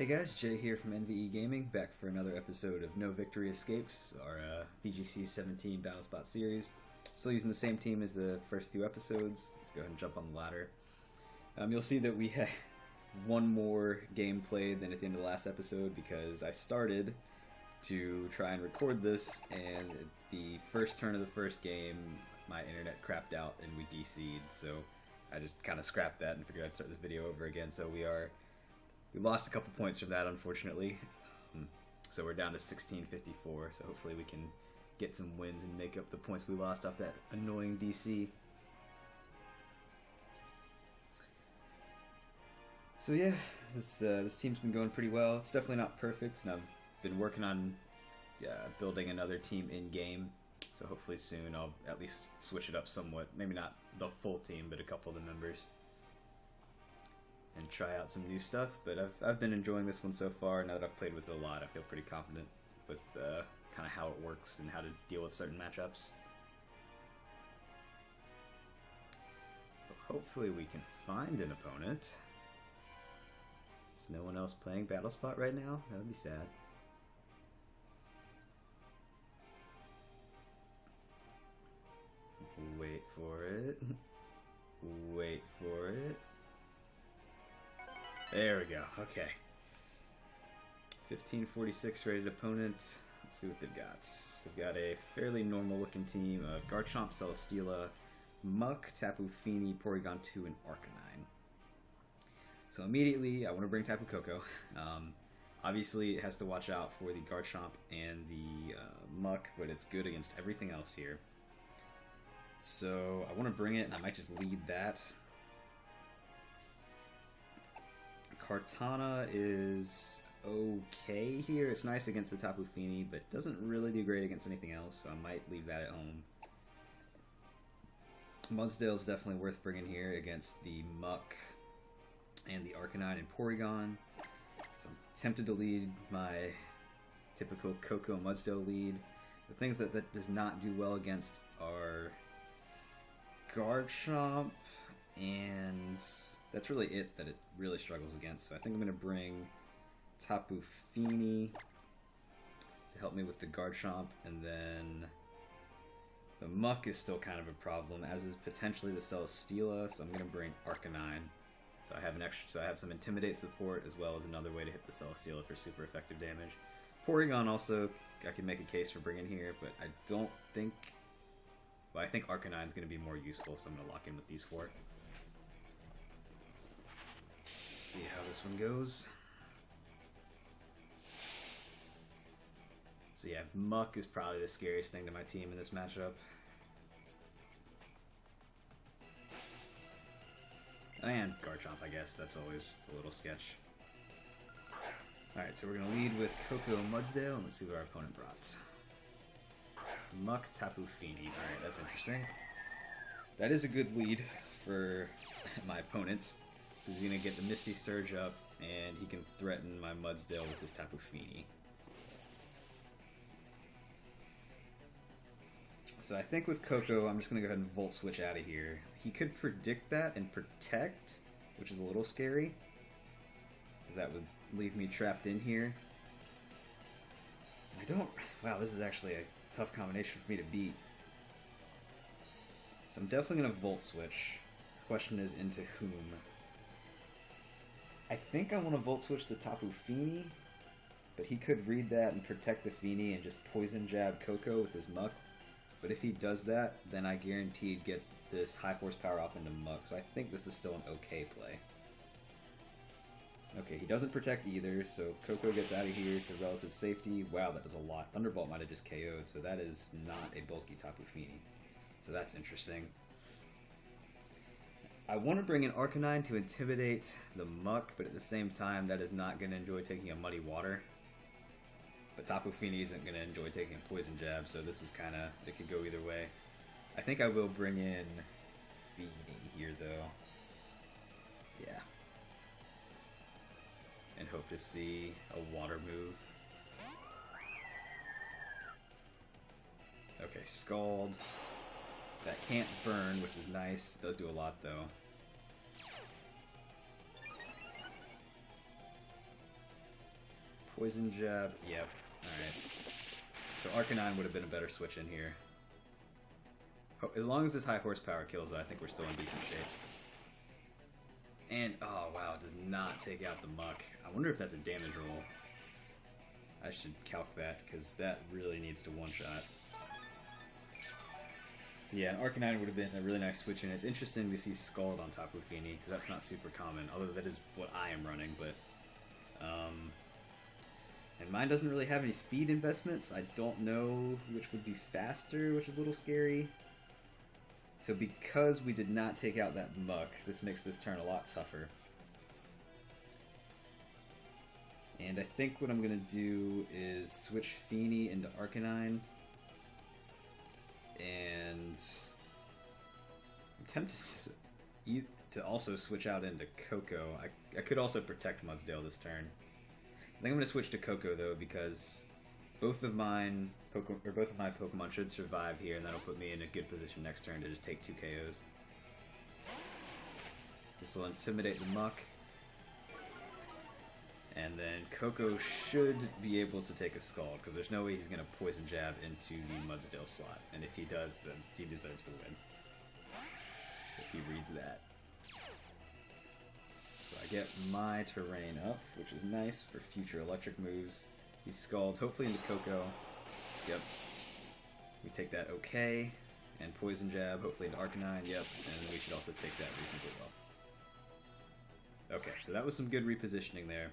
Hey guys, Jay here from NVE Gaming, back for another episode of No Victory Escapes, our VGC 17 Battlespot series. Still using the same team as the first few episodes. Let's go ahead and jump on the ladder. You'll see that we had one more game played than at the end of the last episode because I started to try and record this, and at the first turn of the first game, my internet crapped out and we DC'd, so I just kind of scrapped that and figured I'd start this video over again. So we lost a couple points from that, unfortunately. So we're down to 1654, so hopefully we can get some wins and make up the points we lost off that annoying DC. So yeah, this team's been going pretty well. It's definitely not perfect, and I've been working on building another team in-game. So hopefully soon I'll at least switch it up somewhat. Maybe not the full team, but a couple of the members. And try out some new stuff, but I've been enjoying this one so far. Now that I've played with it a lot, I feel pretty confident with kind of how it works and how to deal with certain matchups. But hopefully we can find an opponent. Is no one else playing Battlespot right now? That would be sad. Wait for it. Wait for it. There we go, okay. 1546 rated opponent. Let's see what they've got. They've got a fairly normal looking team of Garchomp, Celesteela, Muck, Tapu Fini, Porygon2, and Arcanine. So immediately I want to bring Tapu Koko. Obviously it has to watch out for the Garchomp and the Muck, but it's good against everything else here. So I want to bring it, and I might just lead that. Kartana is okay here. It's nice against the Tapu Fini, but doesn't really do great against anything else, so I might leave that at home. Mudsdale is definitely worth bringing here against the Muck and the Arcanine and Porygon. So I'm tempted to lead my typical Koko Mudsdale lead. The things that does not do well against are Garchomp, and that's really it that it really struggles against. So I think I'm going to bring Tapu Fini to help me with the Garchomp, and then the Muck is still kind of a problem, as is potentially the Celesteela. So I'm going to bring Arcanine. So I have an extra. So I have some Intimidate support as well as another way to hit the Celesteela for super effective damage. Porygon also I can make a case for bringing here, but I don't think. Well, I think Arcanine is going to be more useful, so I'm going to lock in with these four. See how this one goes. So yeah, Muck is probably the scariest thing to my team in this matchup. And Garchomp, I guess. That's always a little sketch. Alright, so we're going to lead with Koko Mudsdale, and let's see what our opponent brought. Muck, Tapu Fini. Alright, that's interesting. That is a good lead for my opponent. He's going to get the Misty Surge up, and he can threaten my Mudsdale with his Tapu Fini. So I think with Koko, I'm just going to go ahead and Volt Switch out of here. He could predict that and protect, which is a little scary, because that would leave me trapped in here. Wow, this is actually a tough combination for me to beat. So I'm definitely going to Volt Switch. The question is, into whom? I think I want to Volt Switch the Tapu Fini, but he could read that and protect the Fini and just Poison Jab Koko with his Muck. But if he does that, then I guaranteed gets this high horsepower off into Muck, so I think this is still an okay play. Okay, he doesn't protect either, so Koko gets out of here to relative safety. Wow, that does a lot. Thunderbolt might have just KO'd, so that is not a bulky Tapu Fini. So that's interesting. I want to bring in Arcanine to intimidate the Muck, but at the same time, that is not going to enjoy taking a Muddy Water. But Tapu Fini isn't going to enjoy taking a Poison Jab, so this is kind of, it could go either way. I think I will bring in Fini here, though. Yeah. And hope to see a Water move. Okay, Scald. That can't burn, which is nice. Does do a lot, though. Poison Jab. Yep. Alright. So Arcanine would have been a better switch in here. As long as this high horsepower kills, I think we're still in decent shape. And, oh wow, it does not take out the Muck. I wonder if that's a damage roll. I should calc that, because that really needs to one-shot. So yeah, an Arcanine would have been a really nice switch in. It's interesting to see Scald on Tapu Fini, because that's not super common, although that is what I am running, but... and mine doesn't really have any speed investments. I don't know which would be faster, which is a little scary. So because we did not take out that Muck, this makes this turn a lot tougher. And I think what I'm going to do is switch Fini into Arcanine. And I'm tempted to also switch out into Koko. I could also protect Mudsdale this turn. I think I'm going to switch to Koko though, because both of my Pokemon should survive here, and that'll put me in a good position next turn to just take 2 KOs. This will intimidate the Muck. And then Koko should be able to take a Scald, because there's no way he's going to Poison Jab into the Mudsdale slot. And if he does, then he deserves to win. If he reads that. So I get my terrain up, which is nice for future electric moves. He Scalds, hopefully into Koko. Yep. We take that okay. And Poison Jab, hopefully into Arcanine. Yep. And we should also take that reasonably well. Okay, so that was some good repositioning there.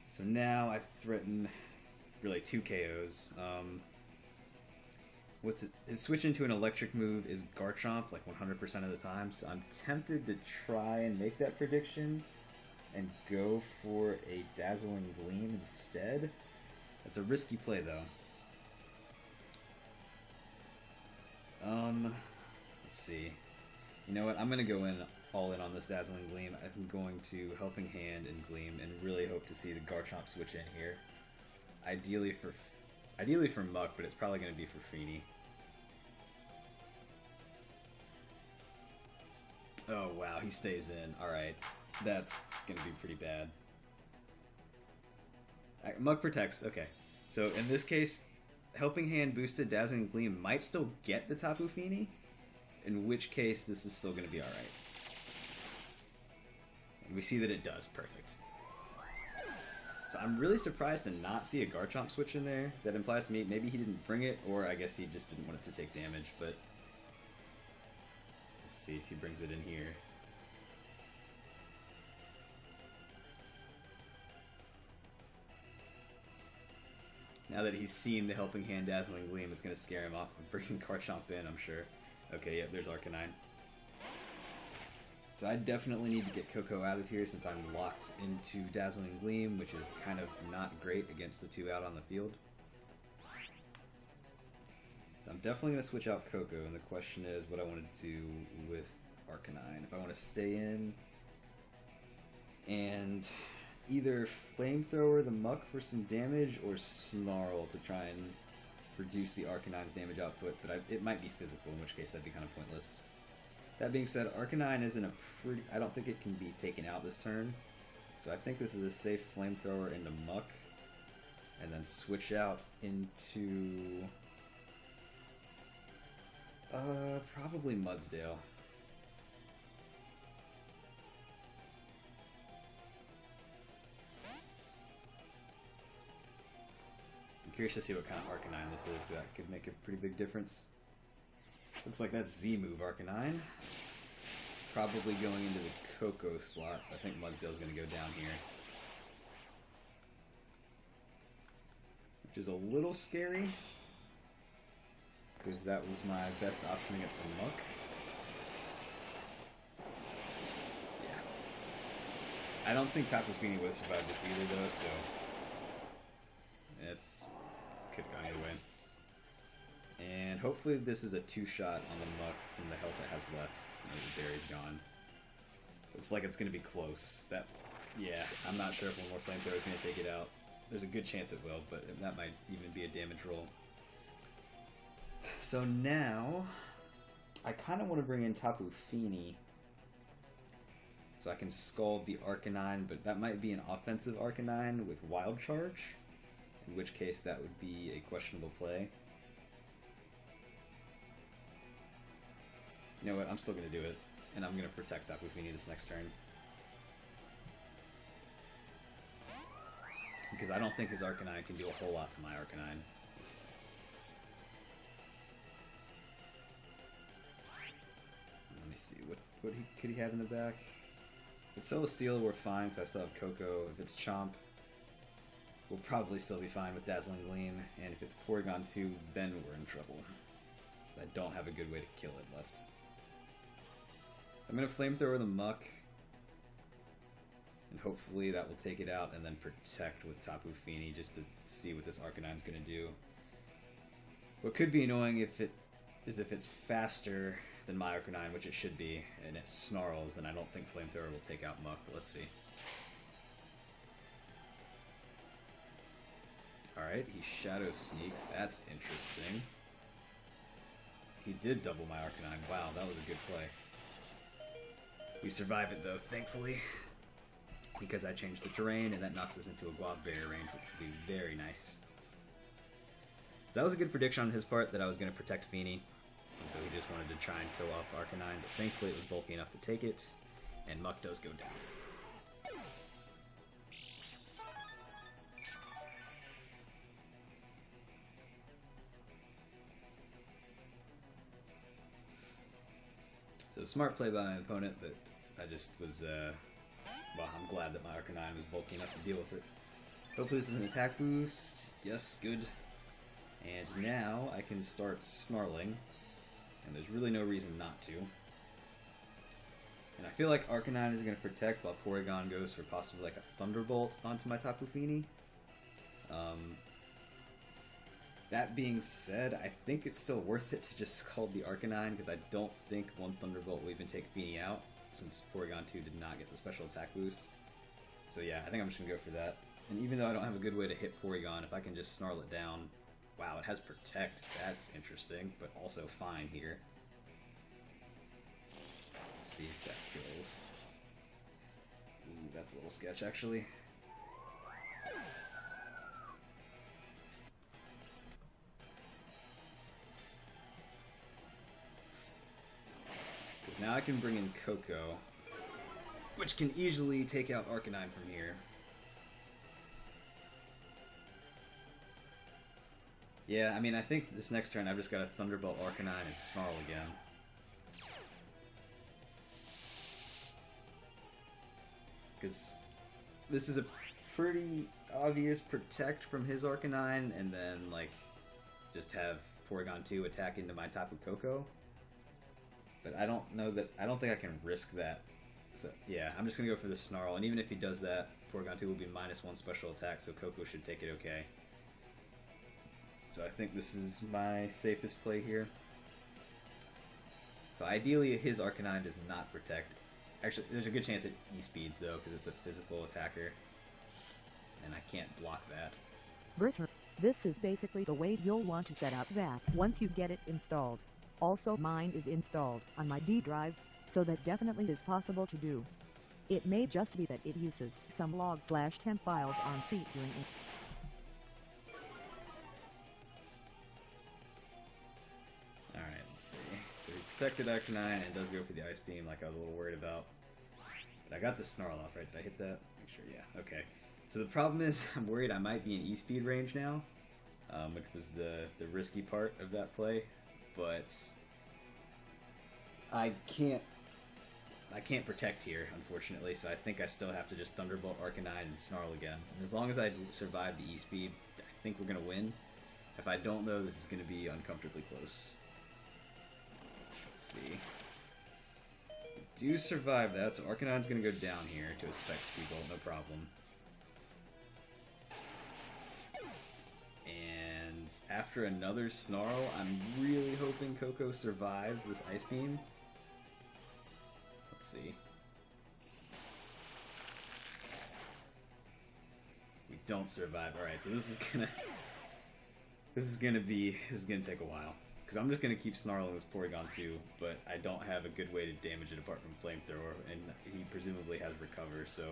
So now I threaten really 2 KOs. His switch into an electric move is Garchomp like 100% of the time, so I'm tempted to try and make that prediction and go for a Dazzling Gleam instead. That's a risky play though. Let's see. You know what? I'm gonna go all in on this Dazzling Gleam. I'm going to Helping Hand and Gleam and really hope to see the Garchomp switch in here. Ideally for Muck, but it's probably going to be for Fini. Oh wow, he stays in. Alright, that's going to be pretty bad. Muck protects, okay. So in this case, Helping Hand boosted Dazzling Gleam might still get the Tapu Fini, in which case this is still going to be alright. And we see that it does. Perfect. So I'm really surprised to not see a Garchomp switch in there. That implies to me maybe he didn't bring it, or I guess he just didn't want it to take damage, but... Let's see if he brings it in here. Now that he's seen the Helping Hand Dazzling Gleam, it's going to scare him off from bringing Garchomp in, I'm sure. Okay, yep, there's Arcanine. So I definitely need to get Koko out of here since I'm locked into Dazzling Gleam, which is kind of not great against the 2 out on the field. So I'm definitely going to switch out Koko, and the question is what I want to do with Arcanine. If I want to stay in and either Flamethrower the Muck for some damage or Snarl to try and reduce the Arcanine's damage output, but it might be physical, in which case that'd be kind of pointless. That being said, Arcanine isn't a pretty... I don't think it can be taken out this turn. So I think this is a safe Flamethrower into Muck. And then switch out into... probably Mudsdale. I'm curious to see what kind of Arcanine this is, but that could make a pretty big difference. Looks like that's Z move Arcanine. Probably going into the Koko slot, so I think Mudsdale's going to go down here. Which is a little scary, because that was my best option against the Muck. Yeah. I don't think Tapu Fini would have survived this either, though, so... It's... could have gone either way. And hopefully this is a 2-shot on the Muck from the health it has left. The berry's gone. Looks like it's going to be close. Yeah, I'm not sure if one more Flamethrower is going to take it out. There's a good chance it will, but that might even be a damage roll. So now, I kind of want to bring in Tapu Fini. So I can Scald the Arcanine, but that might be an offensive Arcanine with Wild Charge, in which case that would be a questionable play. You know what, I'm still going to do it, and I'm going to protect Tapu Fini this next turn. Because I don't think his Arcanine can do a whole lot to my Arcanine. Let me see, what could he have in the back? If it's Celesteela, we're fine, because I still have Koko. If it's Chomp, we'll probably still be fine with Dazzling Gleam. And if it's Porygon2, then we're in trouble. I don't have a good way to kill it left. I'm going to Flamethrower the Muck. And hopefully that will take it out, and then protect with Tapu Fini just to see what this Arcanine's going to do. What could be annoying if it's faster than my Arcanine, which it should be, and it Snarls, then I don't think Flamethrower will take out Muck, but let's see. Alright, he Shadow Sneaks, that's interesting. He did double my Arcanine, wow, that was a good play. We survive it though, thankfully, because I changed the terrain, and that knocks us into Aguav barrier range, which would be very nice. So that was a good prediction on his part, that I was going to protect Fini. And so he just wanted to try and kill off Arcanine, but thankfully it was bulky enough to take it, and Muck does go down. So smart play by my opponent, but I just was, well, I'm glad that my Arcanine was bulky enough to deal with it. Hopefully this is an attack boost. Yes, good. And now I can start Snarling. And there's really no reason not to. And I feel like Arcanine is going to protect while Porygon goes for possibly like a Thunderbolt onto my Tapu Fini. That being said, I think it's still worth it to just Scald the Arcanine, because I don't think one Thunderbolt will even take Fini out, since Porygon2 did not get the special attack boost. So yeah, I think I'm just going to go for that. And even though I don't have a good way to hit Porygon, if I can just Snarl it down... Wow, it has Protect. That's interesting, but also fine here. Let's see if that kills. Ooh, that's a little sketch, actually. Because now I can bring in Koko, which can easily take out Arcanine from here. Yeah, I mean, I think this next turn I've just got a Thunderbolt Arcanine and Snarl again. Because this is a pretty obvious Protect from his Arcanine, and then, like, just have Porygon2 attack into my Tapu Koko. But I don't know that, I don't think I can risk that. So, yeah, I'm just going to go for the Snarl, and even if he does that, Porygon2 will be -1 special attack, so Koko should take it okay. So I think this is my safest play here. So ideally his Arcanine does not protect. Actually, there's a good chance it E-speeds though, because it's a physical attacker. And I can't block that. Britter, this is basically the way you'll want to set up that once you get it installed. Also mine is installed on my D drive, so that definitely is possible to do. It may just be that it uses some log/temp files on C during it. Protected Arcanine and does go for the Ice Beam like I was a little worried about. But I got the Snarl off, right? Did I hit that? Make sure, yeah. Okay. So the problem is, I'm worried I might be in E-Speed range now, which was the risky part of that play. But I can't protect here, unfortunately, so I think I still have to just Thunderbolt Arcanine and Snarl again. And as long as I survive the E-Speed, I think we're going to win. If I don't, though, this is going to be uncomfortably close. See. We do survive that, so Arcanine's gonna go down here to a Specs T-Bolt, no problem. And after another Snarl, I'm really hoping Koko survives this Ice Beam. Let's see. We don't survive. Alright, so this is gonna take a while. Because I'm just going to keep snarling this Porygon2, but I don't have a good way to damage it apart from Flamethrower, and he presumably has Recover, so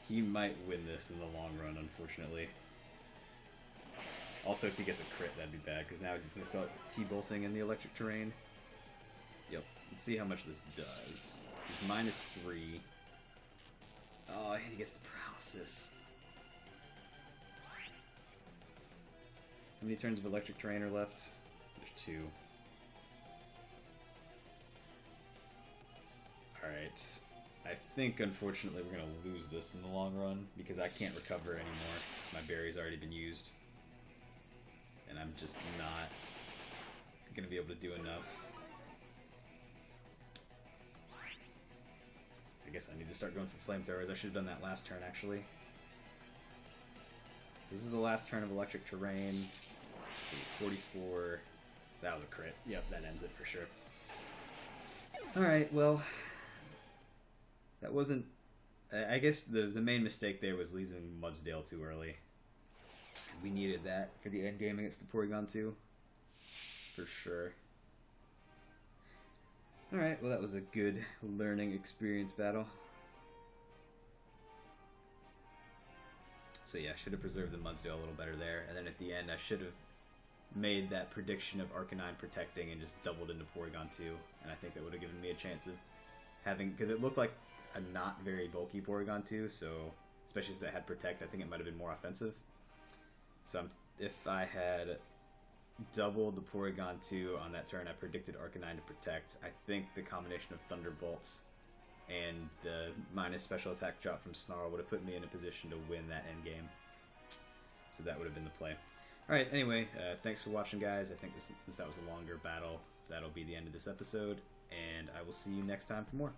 he might win this in the long run, unfortunately. Also, if he gets a crit, that'd be bad, because now he's just going to start T-bolting in the electric terrain. Yep, let's see how much this does. He's -3. Oh, and he gets the Paralysis. How many turns of electric terrain are left? There's 2. Alright. I think, unfortunately, we're going to lose this in the long run, because I can't recover anymore. My berry's already been used. And I'm just not going to be able to do enough. I guess I need to start going for Flamethrowers. I should have done that last turn, actually. This is the last turn of electric terrain. 44. That was a crit. Yep, that ends it for sure. Alright, well, that wasn't... I guess the main mistake there was losing Mudsdale too early. We needed that for the end game against the Porygon2. For sure. Alright, well that was a good learning experience battle. So yeah, I should have preserved the Mudsdale a little better there. And then at the end I should have made that prediction of Arcanine protecting and just doubled into Porygon2. And I think that would have given me a chance of having... Because it looked like a not very bulky Porygon2, so... Especially since it had Protect, I think it might have been more offensive. So if I had doubled the Porygon2 on that turn, I predicted Arcanine to Protect. I think the combination of Thunderbolts and the minus special attack drop from Snarl would have put me in a position to win that endgame. So that would have been the play. Alright, anyway, thanks for watching, guys. I think since that was a longer battle, that'll be the end of this episode, and I will see you next time for more.